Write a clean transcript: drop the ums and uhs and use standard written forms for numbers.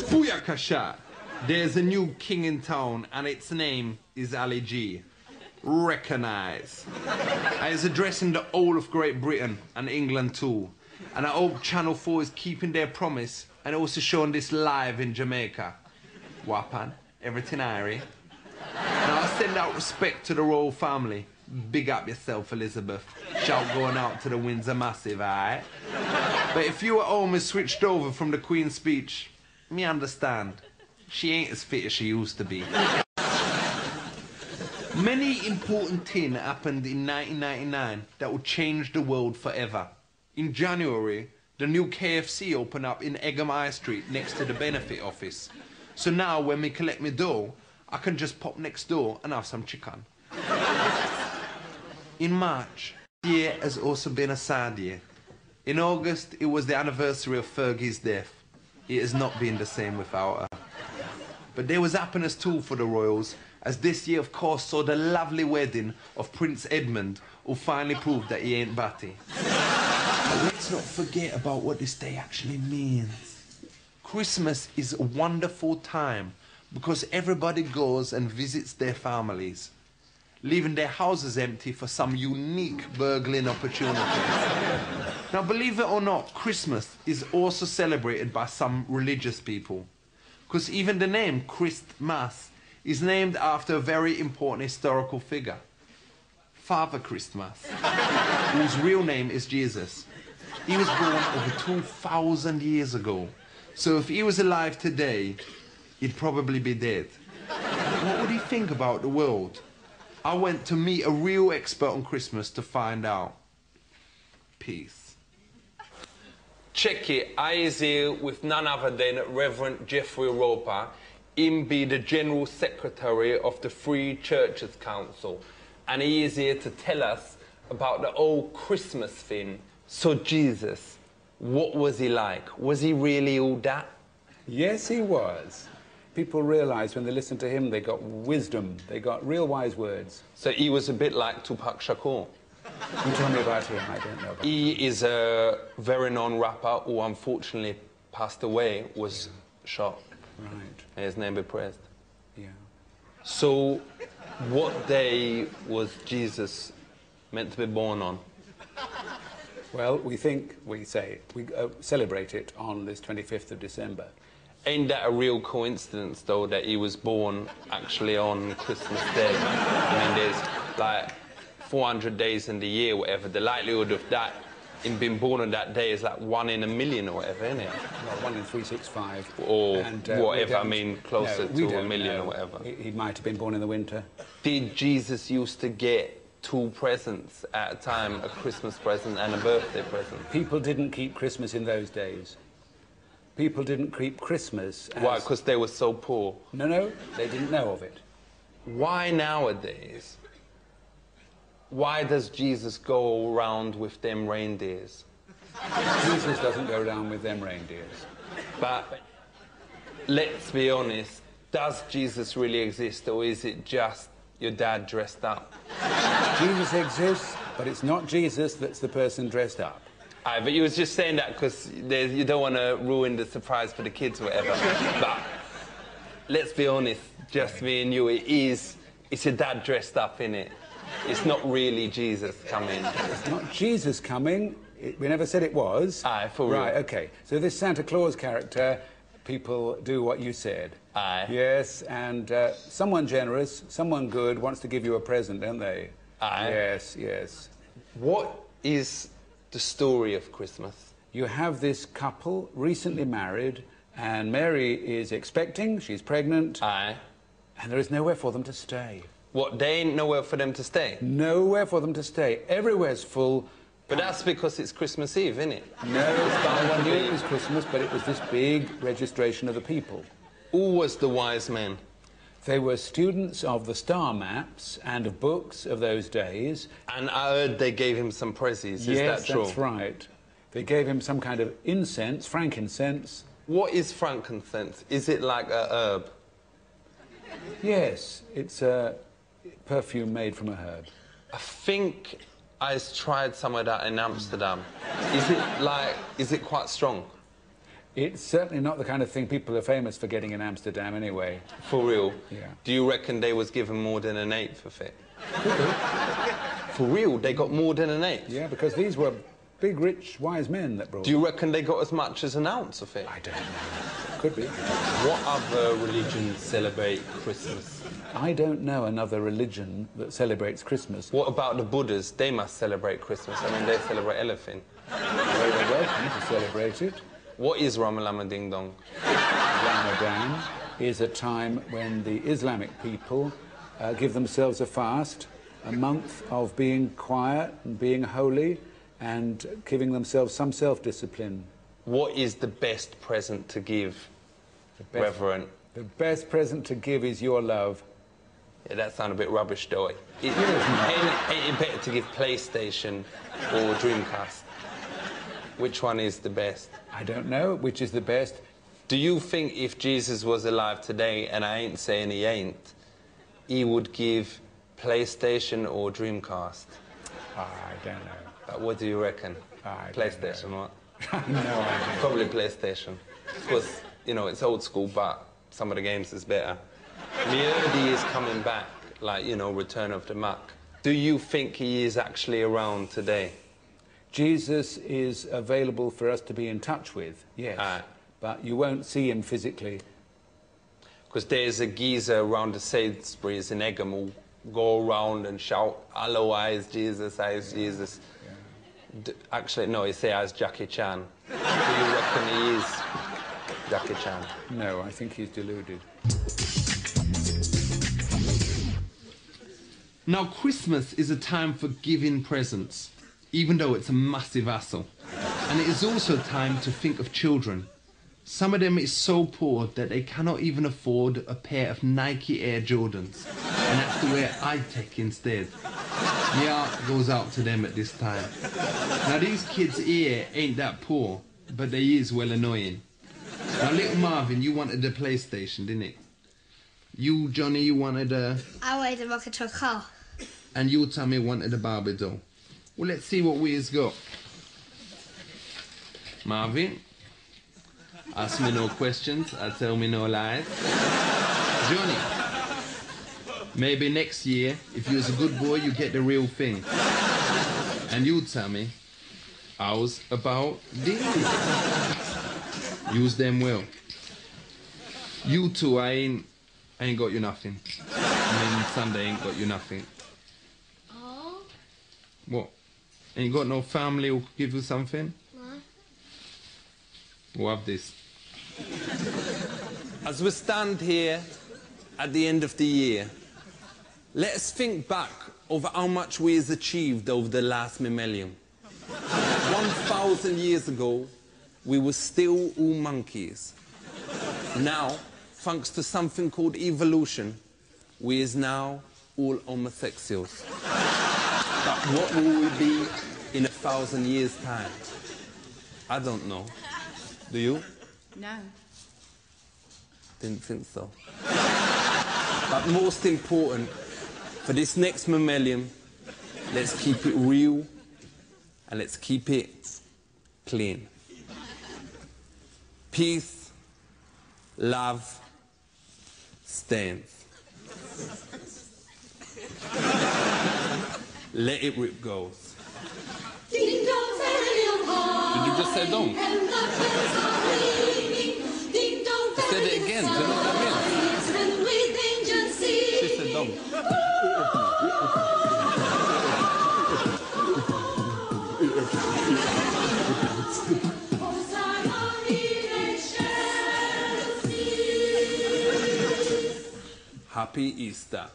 Booyakasha! There's a new king in town, and its name is Ali G. Recognise. I is addressing the whole of Great Britain and England too. And I hope Channel 4 is keeping their promise and also showing this live in Jamaica. Wapan, everything airy. Now I send out respect to the royal family. Big up yourself, Elizabeth. Shout going out to the Windsor Massive, aight? But if you at home is switched over from the Queen's speech, me understand. She ain't as fit as she used to be. Many important things happened in 1999 that would change the world forever. In January, the new KFC opened up in Egham High Street next to the benefit office. So now when me collect my dough, I can just pop next door and have some chicken. In March, the year has also been a sad year. In August, it was the anniversary of Fergie's death. It has not been the same without her. But there was happiness too for the royals, as this year, of course, saw the lovely wedding of Prince Edmund, who finally proved that he ain't batty. But let's not forget about what this day actually means. Christmas is a wonderful time because everybody goes and visits their families, leaving their houses empty for some unique burgling opportunity. Now, believe it or not, Christmas is also celebrated by some religious people, because even the name Christmas is named after a very important historical figure, Father Christmas, whose real name is Jesus. He was born over 2,000 years ago, so if he was alive today, he'd probably be dead. What would he think about the world? I went to meet a real expert on Christmas to find out. Peace. Check it, I is here with none other than Reverent Jeffrey Roper. Him be the General Secretary of the Free Churches Council. And he is here to tell us about the old Christmas thing. So Jesus, what was he like? Was he really all that? Yes, he was. People realised when they listened to him, they got wisdom, they got real wise words. So he was a bit like Tupac Shakur. You tell me about him, I don't know about him. He is a very known rapper who unfortunately passed away, was shot. Right. May his name be praised. Yeah. So, what day was Jesus meant to be born on? Well, we celebrate it on this 25th of December. Ain't that a real coincidence, though, that he was born actually on Christmas Day? I mean, there's like 400 days in the year, whatever. The likelihood of that, him being born on that day, is like 1 in a million or whatever, isn't it? Well, 1 in 365. Or whatever, I mean, closer to a million or whatever. He might have been born in the winter. Did Jesus used to get 2 presents at a time, a Christmas present and a birthday present? People didn't keep Christmas in those days. People didn't keep Christmas as... Why? Because they were so poor? No, they didn't know of it. Why nowadays? Why does Jesus go around with them reindeers? Jesus doesn't go around with them reindeers. But let's be honest, does Jesus really exist, or is it just your dad dressed up? Jesus exists, but it's not Jesus that's the person dressed up. Aye, but you was just saying that because you don't want to ruin the surprise for the kids or whatever. But let's be honest, just me and you, it's your dad dressed up, innit? It's not really Jesus coming. It's not Jesus coming. We never said it was. Aye, for real. Right, OK. So this Santa Claus character, people do what you said. Aye. Yes, and someone generous, someone good wants to give you a present, don't they? Aye. Yes, yes. What is the story of Christmas? You have this couple, recently married, and Mary is expecting, she's pregnant. Aye. And there is nowhere for them to stay. What, they ain't nowhere for them to stay? Nowhere for them to stay. Everywhere's full. But that's because it's Christmas Eve, isn't it? No, I knew it was Christmas, but it was this big registration of the people. Who was the wise men? They were students of the star maps and of books of those days. And I heard they gave him some prezzies, is that true? Yes, that's right. They gave him some kind of incense, frankincense. What is frankincense? Is it like a herb? Yes, it's a perfume made from a herb. I think I tried some of that in Amsterdam. Is it quite strong? It's certainly not the kind of thing people are famous for getting in Amsterdam anyway. For real? Yeah. Do you reckon they was given more than an eighth of it? For real? They got more than an eighth? Yeah, because these were big, rich, wise men that brought Do you reckon they got as much as an ounce of it? I don't know. Could be. What other religions celebrate Christmas? I don't know another religion that celebrates Christmas. What about the Buddhas? They must celebrate Christmas. I mean, they celebrate everything. Well, they're welcome to celebrate it. What is Ramalama Ding Dong? Ramadan is a time when the Islamic people give themselves a fast, a month of being quiet and being holy and giving themselves some self-discipline. What is the best present to give, Reverent? The best present to give is your love. Yeah, that sounds a bit rubbish, though. Ain't it better to give PlayStation or Dreamcast? Which one is the best? I don't know which is the best. Do you think if Jesus was alive today, and I ain't saying he ain't, he would give PlayStation or Dreamcast? I don't know. But what do you reckon? PlayStation, what? No idea. Probably PlayStation. Because, you know, it's old school, but some of the games is better. He is coming back, like, you know, Return of the Mac. Do you think he is actually around today? Jesus is available for us to be in touch with, yes. But you won't see him physically. Because there's a geezer around the Sainsbury's in Egham who go around and shout, "Hello, I is Jesus, I is Jesus." Yeah. Actually, no, he say I is Jackie Chan. Do you reckon he is Jackie Chan? No, I think he's deluded. Now, Christmas is a time for giving presents, even though it's a massive hassle. And it is also time to think of children. Some of them is so poor that they cannot even afford a pair of Nike Air Jordans and have to wear high-tech instead. My heart goes out to them at this time. Now, these kids here ain't that poor, but they is well annoying. Now, little Marvin, you wanted a PlayStation, didn't it? You, Johnny, you wanted a... I wanted a rocket to a car. And you, Tommy, wanted a Barbie doll. Well, let's see what we has got. Marvin, ask me no questions, I tell me no lies. Johnny, maybe next year, if you was a good boy, you get the real thing. And you, Tommy, how's about these? Use them well. You two, I ain't got you nothing. I mean, Sunday ain't got you nothing. Oh? What? Ain't got no family who could give you something? No. We'll have this. As we stand here at the end of the year, let us think back over how much we has achieved over the last millennium. 1,000 years ago, we were still all monkeys. Now, thanks to something called evolution, we is now all homosexuals. But what will we be in 1,000 years' time? I don't know. Do you? No. Didn't think so. But most important, for this next millennium, let's keep it real and let's keep it clean. Peace, love, stands. Let it rip goes. Ding dong, Did you just say dong? I said it again. Do you know what that means? She said dong. Happy Easter.